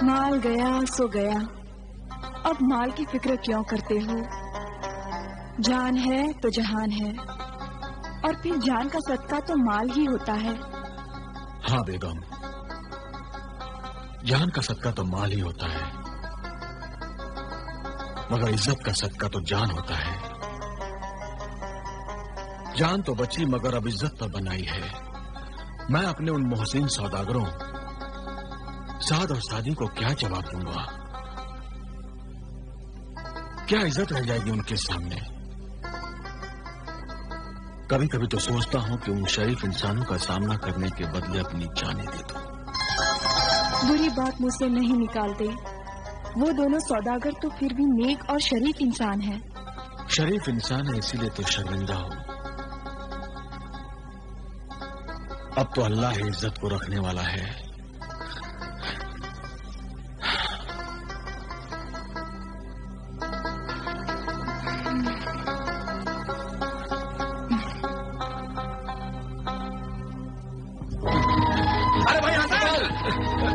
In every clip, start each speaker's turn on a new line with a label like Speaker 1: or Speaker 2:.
Speaker 1: माल गया सो गया, अब माल की फिक्र क्यों करते हो? जान है तो जहान है, और फिर जान का सदका तो माल ही होता है।
Speaker 2: हाँ बेगम, जान का सदका तो माल ही होता है, मगर इज्जत का सदका तो जान होता है। जान तो बची मगर अब इज्जत पर बनाई है। मैं अपने उन मोहसिन सौदागरों साद और सादी को क्या जवाब दूंगा? क्या इज्जत रह जाएगी उनके सामने? कभी कभी तो सोचता हूं कि उन शरीफ इंसानों का सामना करने के बदले अपनी जानें दे दूं।
Speaker 1: बुरी बात मुझसे नहीं निकालते। वो दोनों सौदागर तो फिर भी नेक और शरीफ इंसान हैं।
Speaker 2: शरीफ इंसान है इसीलिए तो शर्मिंदा हो। अब तो अल्लाह ही इज्जत को रखने वाला है।
Speaker 3: अरे भाई हसन!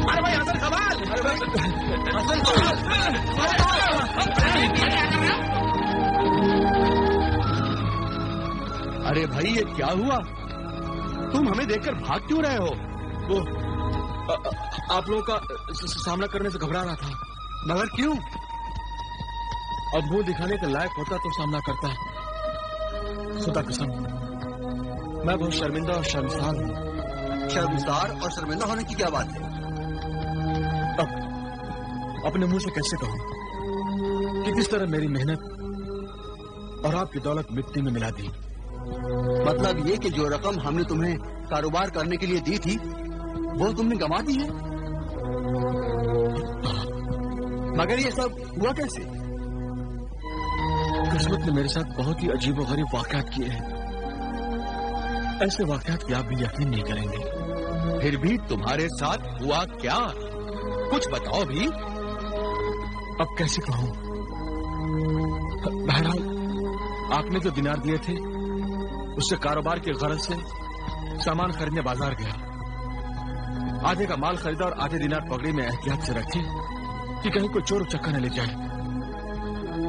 Speaker 3: अरे भाई हसन कमाल! अरे भाई हसन
Speaker 4: अरे भाई ये क्या हुआ? तुम हमें देखकर भाग क्यों रहे हो?
Speaker 2: वो आप लोगों का सामना करने से घबरा रहा था।
Speaker 4: मगर क्यों?
Speaker 2: अब मुंह दिखाने के लायक होता तो सामना करता। खुदा कसम, मैं बहुत शर्मिंदा और शर्मसार हूँ।
Speaker 4: शर्मसार और शर्मिंदा होने की क्या बात है?
Speaker 2: अब अपने मुंह से कैसे कहूं कि किस तरह मेरी मेहनत और आपकी दौलत मिट्टी में मिला दी।
Speaker 4: मतलब ये कि जो रकम हमने तुम्हें कारोबार करने के लिए दी थी वो तुमने गंवा दी है। मगर ये सब हुआ कैसे?
Speaker 2: किस्मत ने मेरे साथ बहुत ही अजीबोगरीब वाकयात किए हैं। ऐसे वाकयात की आप भी यकीन नहीं करेंगे।
Speaker 4: फिर भी तुम्हारे साथ हुआ क्या? कुछ बताओ भी।
Speaker 2: अब कैसे कहूं? बहरहाल आपने जो दिनार दिए थे उससे कारोबार के गरज से सामान खरीदने बाजार गया। आधे का माल खरीदा और आधे दिनार पगड़ी में एहतियात से रखी कि कहीं कोई चोर उचक्का न ले जाए।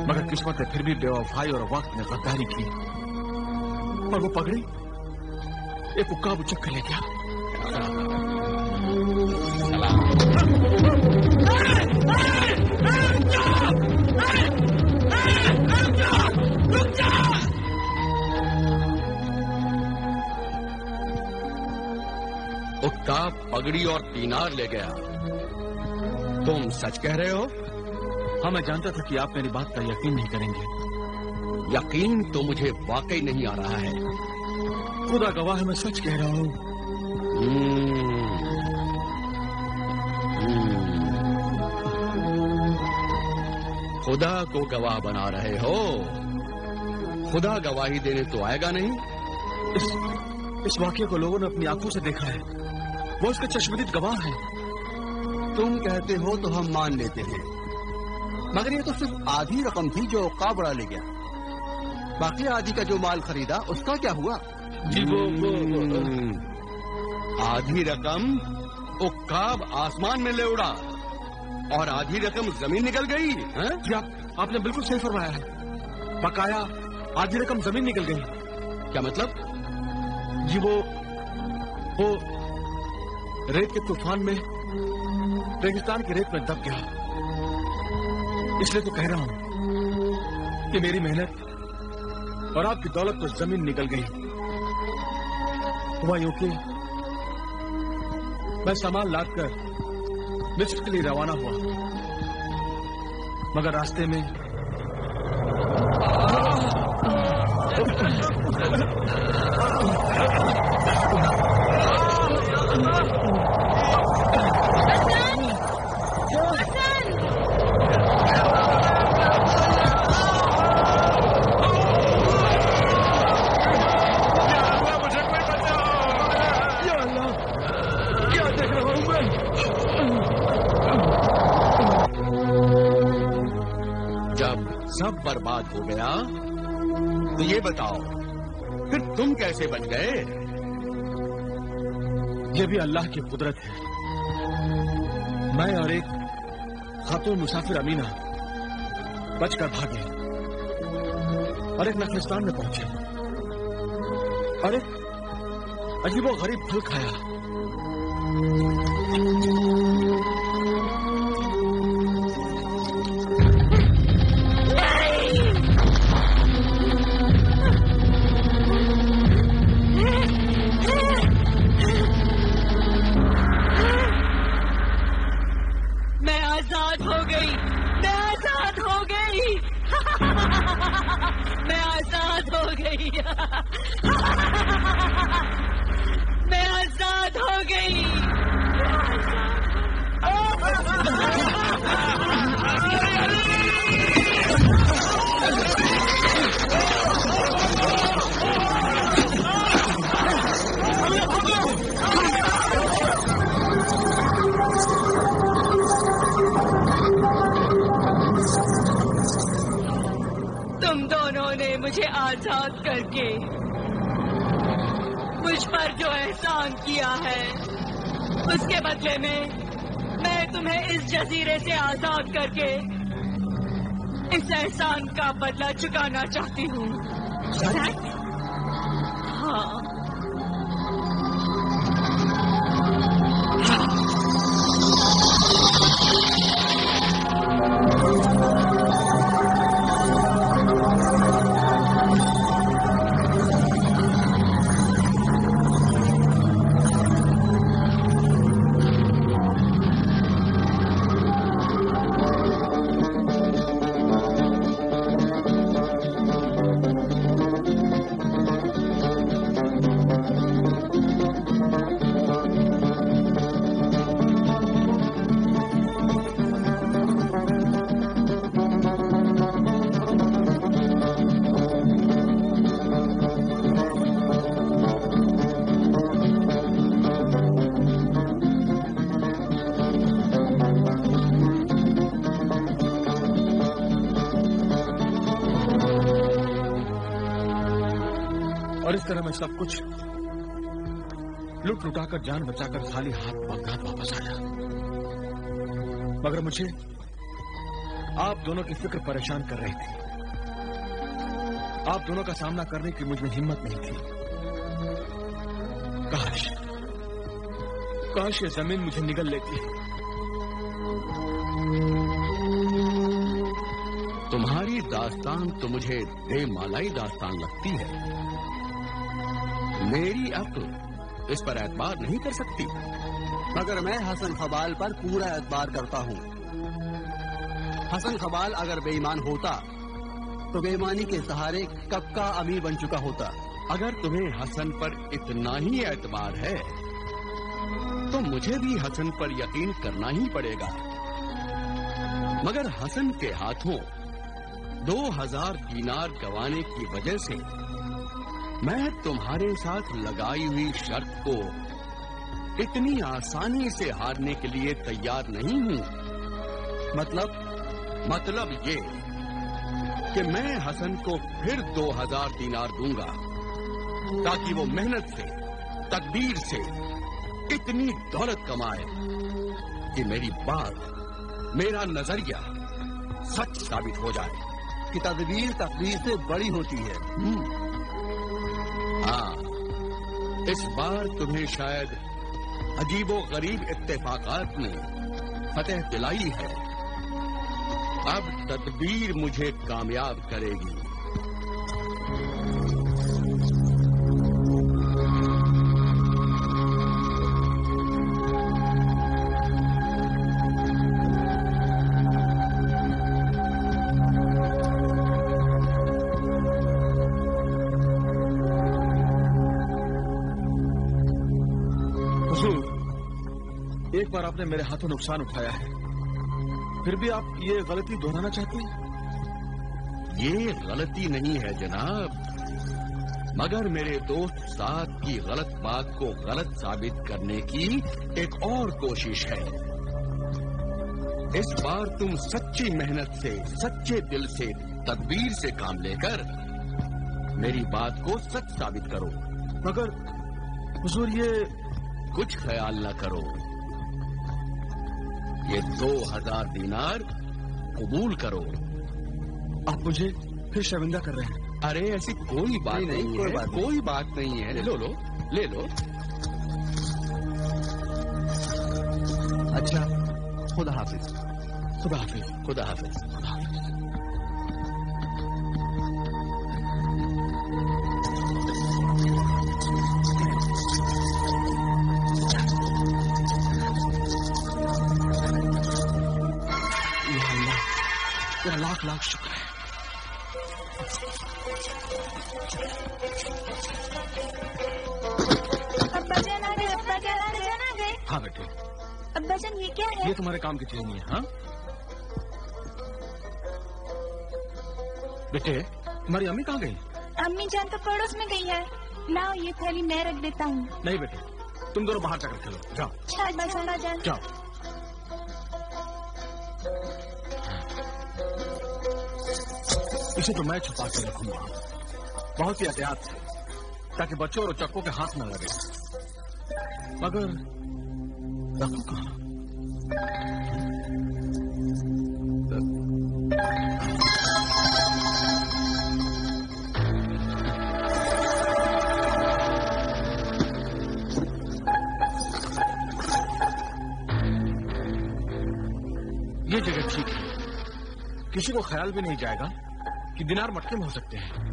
Speaker 2: मगर किस्मत ने फिर भी बेवफाई और वक्त ने गद्दारी की और वो पगड़ी एक उक्काब उचक कर ले गया।
Speaker 4: उक्काब पगड़ी और दीनार ले गया। तुम सच कह रहे हो?
Speaker 2: हाँ, मैं जानता था कि आप मेरी बात पर यकीन नहीं करेंगे।
Speaker 4: यकीन तो मुझे वाकई नहीं आ रहा है।
Speaker 2: खुदा गवाह है, मैं सच कह रहा हूँ।
Speaker 4: खुदा को गवाह बना रहे हो? खुदा गवाही देने तो आएगा नहीं।
Speaker 2: इस वाकये को लोगों ने अपनी आंखों से देखा है। वो इसके चश्मदीद गवाह है।
Speaker 4: तुम कहते हो तो हम मान लेते हैं, मगर ये तो सिर्फ आधी रकम थी जो उक्काब बड़ा ले गया। बाकी आधी का जो माल खरीदा उसका क्या हुआ?
Speaker 2: जी वो
Speaker 4: आधी रकम उक्काब आसमान में ले उड़ा और आधी रकम जमीन निकल गई।
Speaker 2: जी आपने बिल्कुल सही फरमाया है। बकाया आधी रकम जमीन निकल गई।
Speaker 4: क्या मतलब?
Speaker 2: जी वो रेत के तूफान में रेगिस्तान की रेत में दब गया। इसलिए तो कह रहा हूं कि मेरी मेहनत और आपकी दौलत तो जमीन निकल गई। हुआ यूं कि मैं सामान लादकर मिस्र के लिए रवाना हुआ, मगर रास्ते में
Speaker 4: सब बर्बाद हो गया तो ये बताओ फिर तुम कैसे बच गए?
Speaker 2: ये भी अल्लाह की कुदरत है। मैं और एक खातून मुसाफिर अमीना बचकर भागे और एक नखलिस्तान में पहुंचे और एक अजीबो गरीब फल खाया।
Speaker 1: मैं आजाद हो गई, मैं आजाद हो गई, मैं आजाद हो गई, मैं आजाद हो गई। तुम दोनों ने मुझे आजाद करके मुझ पर जो एहसान किया है, उसके बदले में मैं तुम्हें इस जजीरे से आजाद करके इस एहसान का बदला चुकाना चाहती हूँ। हाँ,
Speaker 2: और इस तरह मैं सब कुछ लुट लुटाकर जान बचाकर खाली हाथ बगदाद वापस आया। मगर मुझे आप दोनों की फिक्र परेशान कर रही थी। आप दोनों का सामना करने की मुझ में हिम्मत नहीं थी। काश ये जमीन मुझे निगल लेती।
Speaker 3: तुम्हारी दास्तान तो मुझे बेमालाई दास्तान लगती है। मेरी अक्ल इस पर एतबार नहीं कर सकती।
Speaker 4: मगर मैं हसन खबाल पर पूरा एतबार करता हूँ। हसन खबाल अगर बेईमान होता तो बेईमानी के सहारे कब का अमीर बन चुका होता।
Speaker 3: अगर तुम्हें हसन पर इतना ही एतबार है तो मुझे भी हसन पर यकीन करना ही पड़ेगा। मगर हसन के हाथों 2000 दीनार गंवाने की वजह से मैं तुम्हारे साथ लगाई हुई शर्त को इतनी आसानी से हारने के लिए तैयार नहीं हूं। मतलब ये कि मैं हसन को फिर 2000 दीनार दूंगा ताकि वो मेहनत से, तकदीर से इतनी दौलत कमाए कि मेरी बात, मेरा नजरिया सच साबित हो जाए
Speaker 4: कि तदबीर तकदीर से बड़ी होती है।
Speaker 3: हाँ, इस बार तुम्हें शायद अजीबो गरीब इत्तेफाकात ने फतेह दिलाई है। अब तदबीर मुझे कामयाब करेगी।
Speaker 2: एक बार आपने मेरे हाथों नुकसान उठाया है, फिर भी आप ये गलती दोहराना चाहते हैं?
Speaker 3: ये गलती नहीं है जनाब, मगर मेरे दोस्त साथ की गलत बात को गलत साबित करने की एक और कोशिश है। इस बार तुम सच्ची मेहनत से, सच्चे दिल से, तदबीर से काम लेकर मेरी बात को सच साबित करो।
Speaker 2: मगर हुजूर, ये
Speaker 3: कुछ ख्याल न करो, ये 2000 दिनार कबूल करो।
Speaker 2: आप मुझे फिर शर्मिंदा कर रहे हैं।
Speaker 3: अरे ऐसी कोई बात नहीं, कोई बात नहीं है। लो लो ले लो।
Speaker 4: अच्छा, खुदा हाफिज।
Speaker 2: खुदा हाफिज।
Speaker 3: खुदा हाफिज। खुदा हाफिज।
Speaker 2: तेरा लाख लाख शुक्र है।
Speaker 5: अब्बाजान आ गए, अब्बाजान आ गए।
Speaker 2: हाँ बेटे,
Speaker 5: अब्बाजान ये क्या है?
Speaker 2: ये तुम्हारे काम की चीज नहीं है। हाँ बेटे, तुम्हारी अम्मी कहाँ गई?
Speaker 5: अम्मी जान तो पड़ोस में गई है। लाओ ये थैली मैं रख देता हूँ।
Speaker 2: नहीं बेटे, तुम दोनों बाहर जाकर खेलो। जाओ
Speaker 5: अच्छा अब्बाजान।
Speaker 2: जाओ। इसे तो मैं छुपा के रखूंगा, बहुत ही एहतियात से, ताकि बच्चों और चक्कों के हाथ न लगे। मगर रखूं कहाँ? ये जगह ठीक है, किसी को ख्याल भी नहीं जाएगा कि दिनार मटके में हो सकते हैं।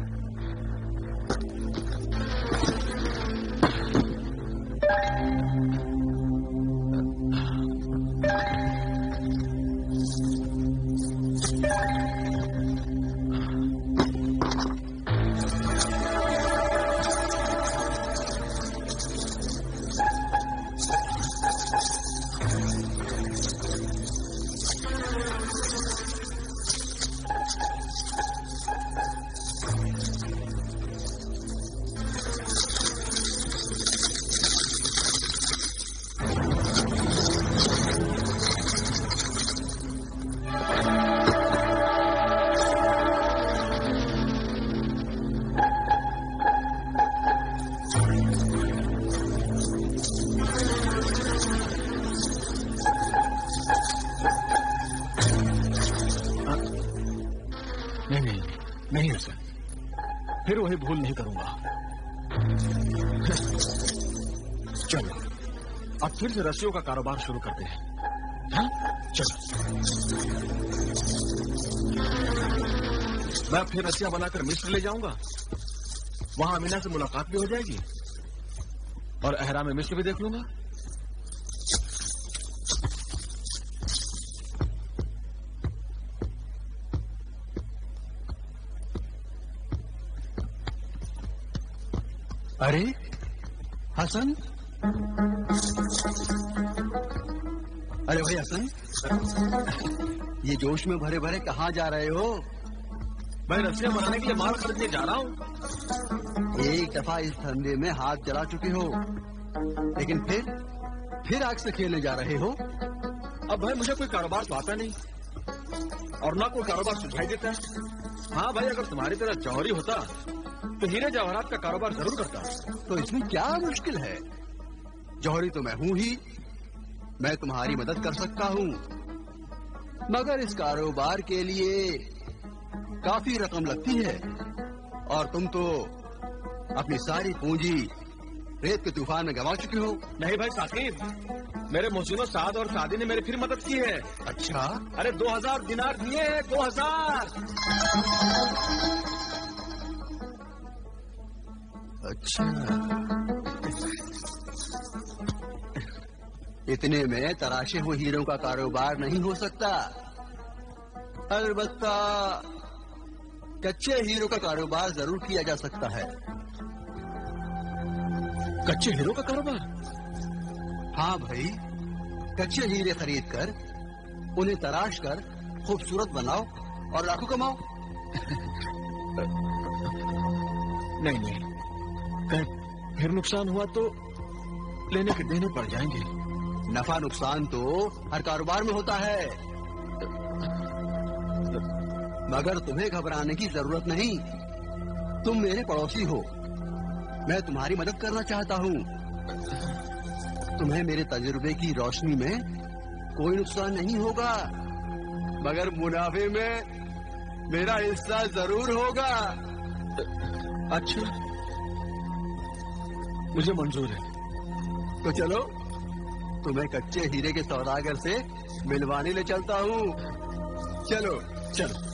Speaker 2: नहीं हसन, फिर वही भूल नहीं करूंगा। चलो अब फिर से रस्सियों का कारोबार शुरू करते हैं। हाँ? चलो मैं फिर रस्सियां बनाकर मिस्र ले जाऊंगा, वहां अमीना से मुलाकात भी हो जाएगी और अहराम मिस्र भी देख लूंगा।
Speaker 4: अरे हसन, अरे भाई हसन, ये जोश में भरे भरे कहाँ जा रहे हो?
Speaker 2: मैं रस्सियां बनाने के लिए माल खरीदने जा रहा हूँ।
Speaker 4: एक दफा इस धंधे में हाथ जला चुके हो, लेकिन फिर आग से खेलने जा रहे हो।
Speaker 2: अब भाई मुझे कोई कारोबार तो आता नहीं और ना कोई कारोबार सुझाई देता है। हाँ भाई, अगर तुम्हारी तरह जौहरी होता तो हीरे जवाहरात का कारोबार जरूर करता।
Speaker 4: तो इसमें क्या मुश्किल है? जौहरी तो मैं हूं ही, मैं तुम्हारी मदद कर सकता हूं, मगर इस कारोबार के लिए काफी रकम लगती है और तुम तो अपनी सारी पूंजी रेत के तूफान में गंवा चुके हो।
Speaker 2: नहीं भाई साकिब, मेरे मोहसिनो साद और सादी ने मेरी फिर मदद की है।
Speaker 4: अच्छा?
Speaker 2: अरे 2000 दिनार दिए हैं, 2000।
Speaker 4: अच्छा, इतने में तराशे हुए हीरों का कारोबार नहीं हो सकता। अलबत्ता कच्चे हीरो का कारोबार जरूर किया जा सकता है।
Speaker 2: कच्चे हीरो का कारोबार?
Speaker 4: हाँ भाई, कच्चे हीरे खरीद कर उन्हें तराश कर खूबसूरत बनाओ और लाखों कमाओ।
Speaker 2: नहीं नहीं, कहीं फिर नुकसान हुआ तो लेने के देने पड़ जाएंगे।
Speaker 4: नफा नुकसान तो हर कारोबार में होता है, मगर तुम्हें घबराने की जरूरत नहीं। तुम मेरे पड़ोसी हो, मैं तुम्हारी मदद करना चाहता हूँ। तुम्हें मेरे तजुर्बे की रोशनी में कोई नुकसान नहीं होगा, मगर मुनाफे में मेरा हिस्सा जरूर होगा।
Speaker 2: अच्छा, मुझे मंजूर है।
Speaker 4: तो चलो, तुम्हें कच्चे हीरे के सौदागर से मिलवाने ले चलता हूँ। चलो
Speaker 2: चलो।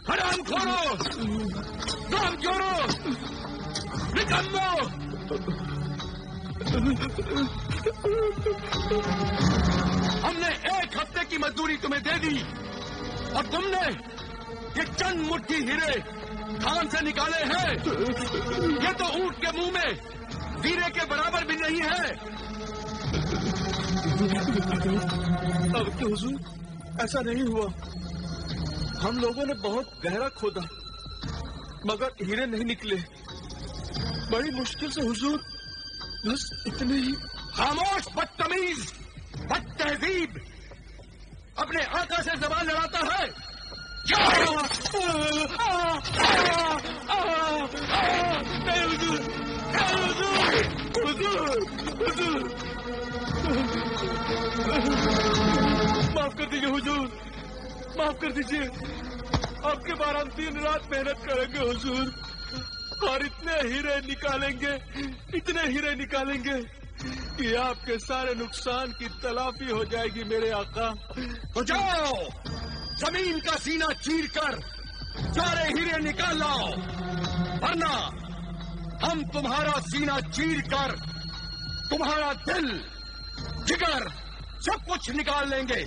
Speaker 3: हराम खोरो, काम छोड़ो, निकल लो। हमने 1 हफ्ते की मजदूरी तुम्हें दे दी और तुमने ये चंद मुट्ठी हीरे खान से निकाले हैं। ये तो ऊंट के मुंह में हीरे के बराबर भी नहीं है।
Speaker 2: अब तो हुजूर, ऐसा नहीं हुआ। हम लोगों ने बहुत गहरा खोदा, मगर हीरे नहीं निकले। बड़ी मुश्किल से हुजूर, बस इतने ही।
Speaker 3: खामोश बदतमीज, बदतहजीब, अपने आका से जबान लड़ाता है।
Speaker 2: माफ कर दीजिए हुजूर, माफ कर दीजिए। आपके बार हम 3 रात मेहनत करेंगे हुजूर, और इतने हीरे निकालेंगे कि आपके सारे नुकसान की तलाफी हो जाएगी मेरे आका।
Speaker 3: तो जाओ, जमीन का सीना चीर कर सारे हीरे निकाल लाओ, वरना हम तुम्हारा सीना चीर कर तुम्हारा दिल, जिगर, सब कुछ निकाल लेंगे।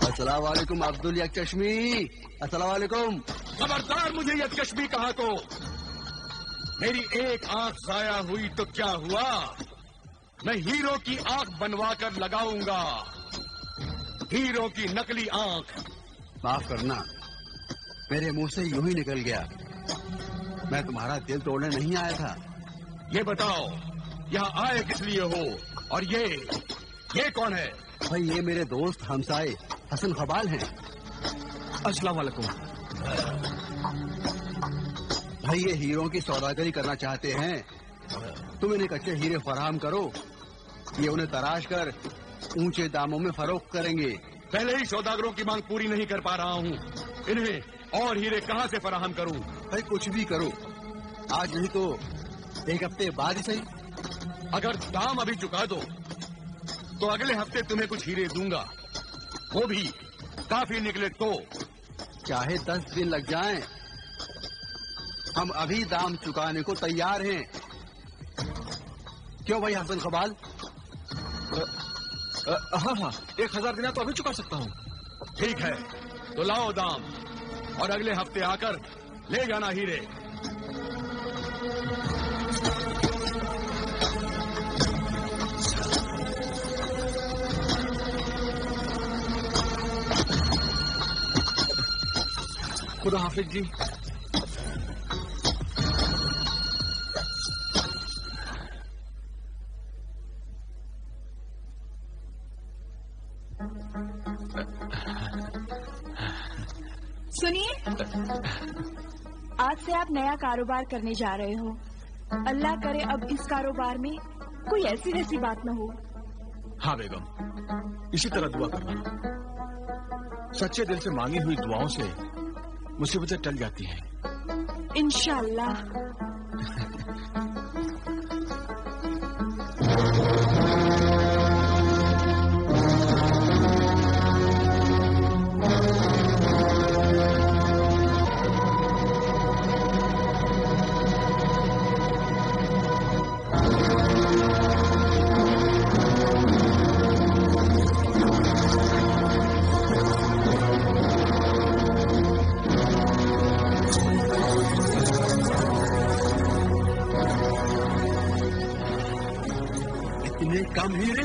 Speaker 4: अस्सलाम वालेकुम अब्दुल यकचश्मी। अस्सलाम वालेकुम।
Speaker 3: खबरदार मुझे यकचश्मी कहा तो। मेरी एक आंख जाया हुई तो क्या हुआ, मैं हीरो की आंख बनवा कर लगाऊंगा, हीरो की नकली आंख।
Speaker 4: माफ करना, मेरे मुंह से यूं ही निकल गया। मैं तुम्हारा दिल तोड़ने नहीं आया था।
Speaker 3: ये बताओ, यहाँ आए किस लिए हो, और ये कौन है?
Speaker 4: भाई, ये मेरे दोस्त हमसाए हसन खबाल हैं।
Speaker 2: अस्सलाम वालेकुम।
Speaker 4: भाई, ये हीरों की सौदागरी करना चाहते हैं। तुम इन्हें कच्चे हीरे फराहम करो, ये उन्हें तराश कर ऊंचे दामों में फरोख्त करेंगे।
Speaker 3: पहले ही सौदागरों की मांग पूरी नहीं कर पा रहा हूँ, इन्हें और हीरे कहाँ से फराहम करूँ?
Speaker 4: भाई, कुछ भी करो, आज नहीं तो 1 हफ्ते बाद ही सही।
Speaker 3: अगर दाम अभी चुका दो तो अगले हफ्ते तुम्हें कुछ हीरे दूंगा, वो भी काफी निकले तो।
Speaker 4: चाहे 10 दिन लग जाएं, हम अभी दाम चुकाने को तैयार हैं। क्यों भाई हसन खबाल?
Speaker 2: हाँ, 1000 दिनार तो अभी चुका सकता हूँ।
Speaker 3: ठीक है, तो लाओ दाम, और अगले हफ्ते आकर ले जाना हीरे।
Speaker 2: खुदा हाफिज जी।
Speaker 5: सुनिए, आज से आप नया कारोबार करने जा रहे हो। अल्लाह करे अब इस कारोबार में कोई ऐसी वैसी बात न हो।
Speaker 2: हाँ बेगम, इसी तरह दुआ करना। सच्चे दिल से मांगी हुई दुआओं से मुसीबतें टल जाती हैं।
Speaker 5: इंशाअल्लाह।
Speaker 4: इतने कम हीरे?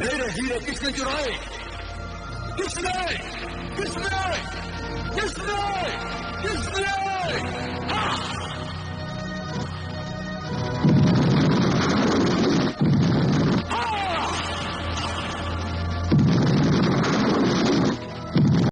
Speaker 4: मेरे हीरे किसने चुराए? किसने? किसने? किसने?